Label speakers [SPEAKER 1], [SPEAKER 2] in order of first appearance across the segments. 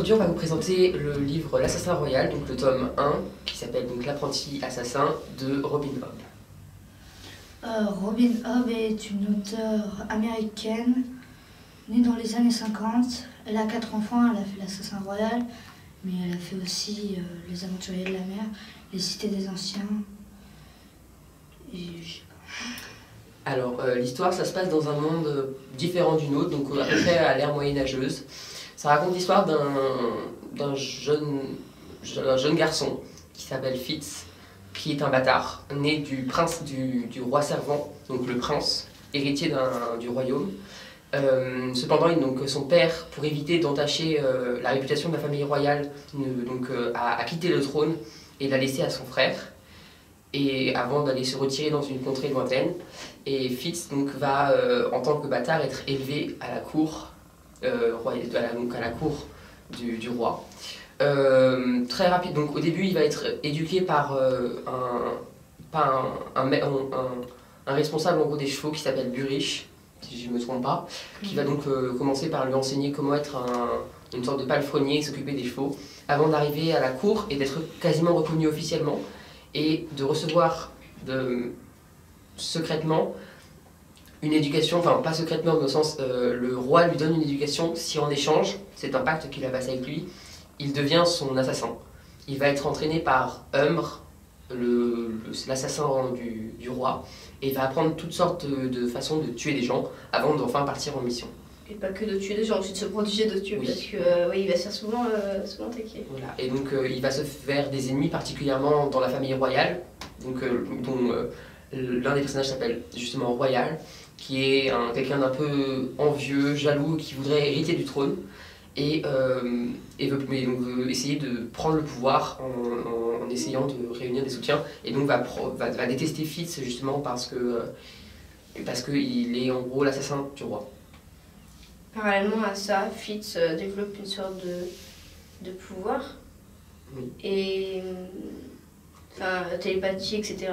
[SPEAKER 1] Aujourd'hui, on va vous présenter le livre L'Assassin Royal, donc le tome 1, qui s'appelle donc L'apprenti assassin de Robin Hobb.
[SPEAKER 2] Robin Hobb est une auteure américaine, née dans les années 50. Elle a 4 enfants, elle a fait L'Assassin Royal, mais elle a fait aussi Les Aventuriers de la Mer, Les Cités des Anciens, et je sais pas.
[SPEAKER 1] Alors, l'histoire, ça se passe dans un monde différent du nôtre, donc à peu près à l'ère moyenâgeuse. Ça raconte l'histoire d'un jeune garçon qui s'appelle Fitz, qui est un bâtard, né du roi servant, donc le prince, héritier du royaume. Cependant, donc, son père, pour éviter d'entacher la réputation de la famille royale, a quitté le trône et l'a laissé à son frère, et avant d'aller se retirer dans une contrée lointaine. Et Fitz donc, va, en tant que bâtard, être élevé à la cour, à la cour du roi. Très rapide, donc au début il va être éduqué par un responsable en gros des chevaux qui s'appelle Burich, si je ne me trompe pas, qui va donc commencer par lui enseigner comment être une sorte de palefrenier et s'occuper des chevaux, avant d'arriver à la cour et d'être quasiment reconnu officiellement et de recevoir secrètement une éducation, enfin pas secrètement dans le sens, le roi lui donne une éducation si en échange, c'est un pacte qu'il a passé avec lui, il devient son assassin. Il va être entraîné par Umbre, l'assassin du roi, et il va apprendre toutes sortes de façons de tuer des gens avant d'enfin partir en mission.
[SPEAKER 3] Et pas que de tuer des gens, aussi de se protéger de tuer, oui. Parce que oui, il va se faire souvent attaquer.
[SPEAKER 1] Voilà. Et donc il va se faire des ennemis, particulièrement dans la famille royale, donc, dont l'un des personnages s'appelle justement Royal, qui est quelqu'un d'un peu envieux, jaloux, qui voudrait hériter du trône, et veut essayer de prendre le pouvoir en essayant de réunir des soutiens, et donc va détester Fitz justement parce qu'il est en gros l'assassin du roi.
[SPEAKER 3] Parallèlement à ça, Fitz développe une sorte de pouvoir,
[SPEAKER 1] oui.
[SPEAKER 3] Et télépathie, etc.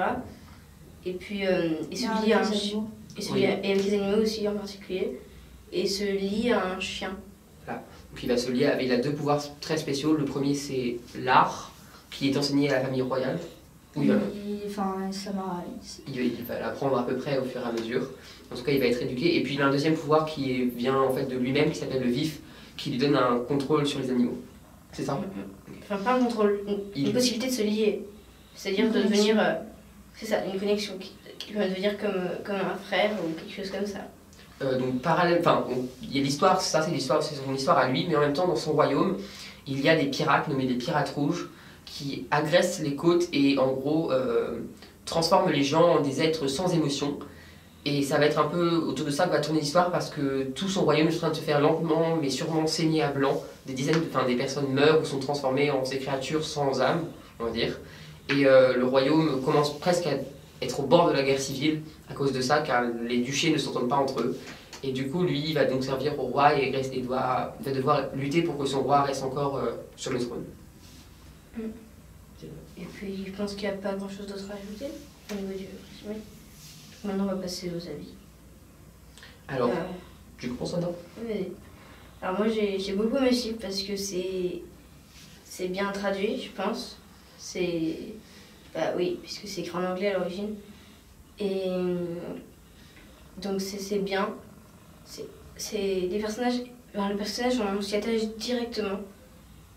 [SPEAKER 3] Et puis il se lie à un chien. Et avec les animaux aussi en particulier, et se lie à un chien.
[SPEAKER 1] Voilà. Donc il a 2 pouvoirs très spéciaux. Le premier c'est l'art, qui est enseigné à la famille royale.
[SPEAKER 2] Il va
[SPEAKER 1] l'apprendre à peu près au fur et à mesure. En tout cas il va être éduqué. Et puis il a un deuxième pouvoir qui vient en fait de lui-même, qui s'appelle le vif, qui lui donne un contrôle sur les animaux. C'est ça?
[SPEAKER 3] Enfin pas un contrôle, une possibilité de se lier. C'est-à-dire de devenir, c'est ça, une connexion qui va devenir comme un frère ou quelque chose comme ça.
[SPEAKER 1] Donc parallèle, enfin il y a l'histoire, c'est son histoire à lui, mais en même temps dans son royaume, il y a des pirates nommés des pirates rouges qui agressent les côtes et en gros transforment les gens en des êtres sans émotion. Et ça va être un peu autour de ça que va tourner l'histoire, parce que tout son royaume est en train de se faire lentement mais sûrement saigner à blanc. Des personnes meurent ou sont transformées en ces créatures sans âme, on va dire. Et le royaume commence presque à être au bord de la guerre civile à cause de ça, car les duchés ne s'entendent pas entre eux. Et du coup, lui, il va donc servir au roi et va devoir lutter pour que son roi reste encore sur le trône.
[SPEAKER 3] Et puis, je pense qu'il n'y a pas grand-chose d'autre à ajouter au niveau du résumé. Maintenant, on va passer aux avis.
[SPEAKER 1] Alors, tu comprends ça, non?
[SPEAKER 3] Oui. Alors moi, j'ai beaucoup aimé ce livre parce que c'est bien traduit, je pense. Oui, puisque c'est écrit en anglais à l'origine. Et donc c'est bien. C'est des personnages. Le personnage, on s'y attache directement.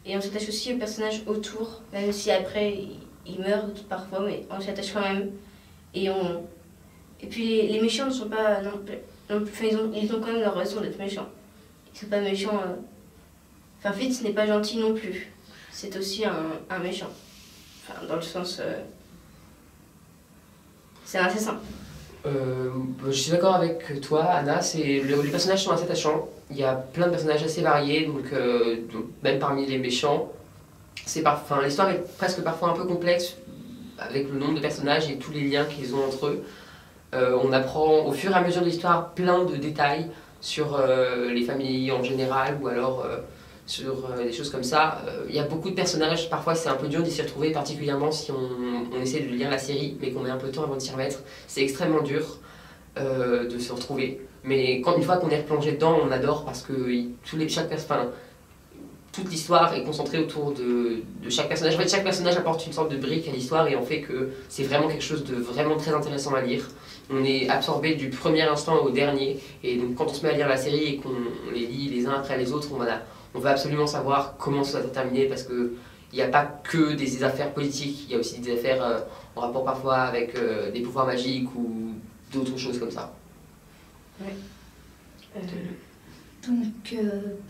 [SPEAKER 3] Et on s'attache aussi aux personnages autour, même si après ils meurent parfois, mais on s'y attache quand même. Et puis les méchants ne sont pas non plus. Enfin, ils ont quand même leur raison d'être méchants. Ils sont pas méchants. Enfin, Fitz n'est pas gentil non plus. C'est aussi un méchant. Enfin, dans le sens. C'est un assassin.
[SPEAKER 1] Je suis d'accord avec toi, Anna. Les personnages sont assez attachants. Il y a plein de personnages assez variés, donc même parmi les méchants. L'histoire est presque parfois un peu complexe avec le nombre de personnages et tous les liens qu'ils ont entre eux. On apprend au fur et à mesure de l'histoire plein de détails sur les familles en général, ou alors sur des choses comme ça. Il y a beaucoup de personnages, parfois c'est un peu dur d'y s'y retrouver, particulièrement si on essaie de lire la série, mais qu'on met un peu de temps avant de s'y remettre. C'est extrêmement dur de se retrouver. Mais une fois qu'on est replongé dedans, on adore, parce que toute l'histoire est concentrée autour de chaque personnage. En fait, chaque personnage apporte une sorte de brique à l'histoire et en fait que c'est vraiment quelque chose de vraiment très intéressant à lire. On est absorbé du premier instant au dernier et donc quand on se met à lire la série et qu'on les lit les uns après les autres, on va absolument savoir comment ça va se terminer parce que il n'y a pas que des affaires politiques, il y a aussi des affaires en rapport parfois avec des pouvoirs magiques ou d'autres choses comme ça.
[SPEAKER 3] Ouais.
[SPEAKER 2] Donc,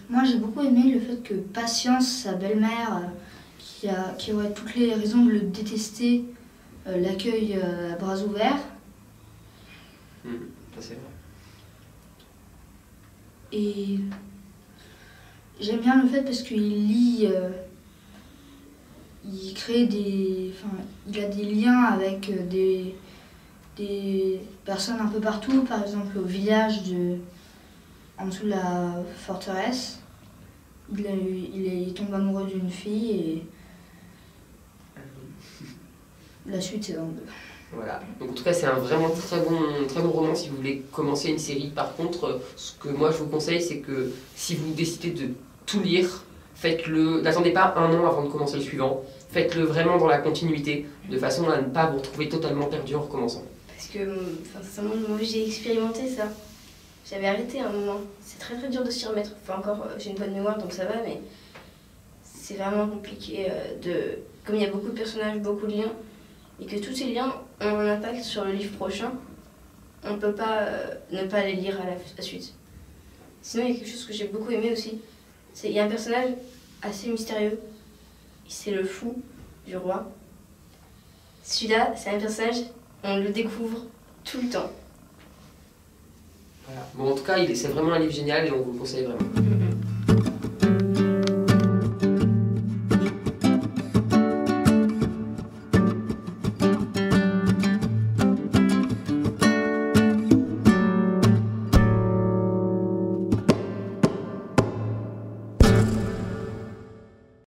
[SPEAKER 2] moi j'ai beaucoup aimé le fait que Patience, sa belle-mère, qui aurait toutes les raisons de le détester, l'accueille à bras ouverts.
[SPEAKER 1] Ça c'est vrai.
[SPEAKER 2] Et j'aime bien le fait parce qu'il lit, il crée il a des liens avec des personnes un peu partout, par exemple au village en dessous de la forteresse. Il tombe amoureux d'une fille et la suite c'est dans le 2.
[SPEAKER 1] Voilà. Donc en tout cas c'est un vraiment très bon roman si vous voulez commencer une série. Par contre, ce que moi je vous conseille c'est que si vous décidez de tout lire, faites-le, n'attendez pas un an avant de commencer le suivant, faites-le vraiment dans la continuité, de façon à ne pas vous retrouver totalement perdu en recommençant.
[SPEAKER 3] Parce que, sincèrement, moi j'ai expérimenté ça. J'avais arrêté à un moment. C'est très très dur de s'y remettre. Enfin, encore, j'ai une bonne mémoire donc ça va, mais c'est vraiment compliqué Comme il y a beaucoup de personnages, beaucoup de liens, et que tous ces liens ont un impact sur le livre prochain, on ne peut pas ne pas les lire à la suite. Sinon, il y a quelque chose que j'ai beaucoup aimé aussi. Il y a un personnage assez mystérieux. C'est le fou du roi. Celui-là, c'est un personnage, on le découvre tout le temps.
[SPEAKER 1] Voilà. Bon, en tout cas, c'est vraiment un livre génial et on vous le conseille vraiment.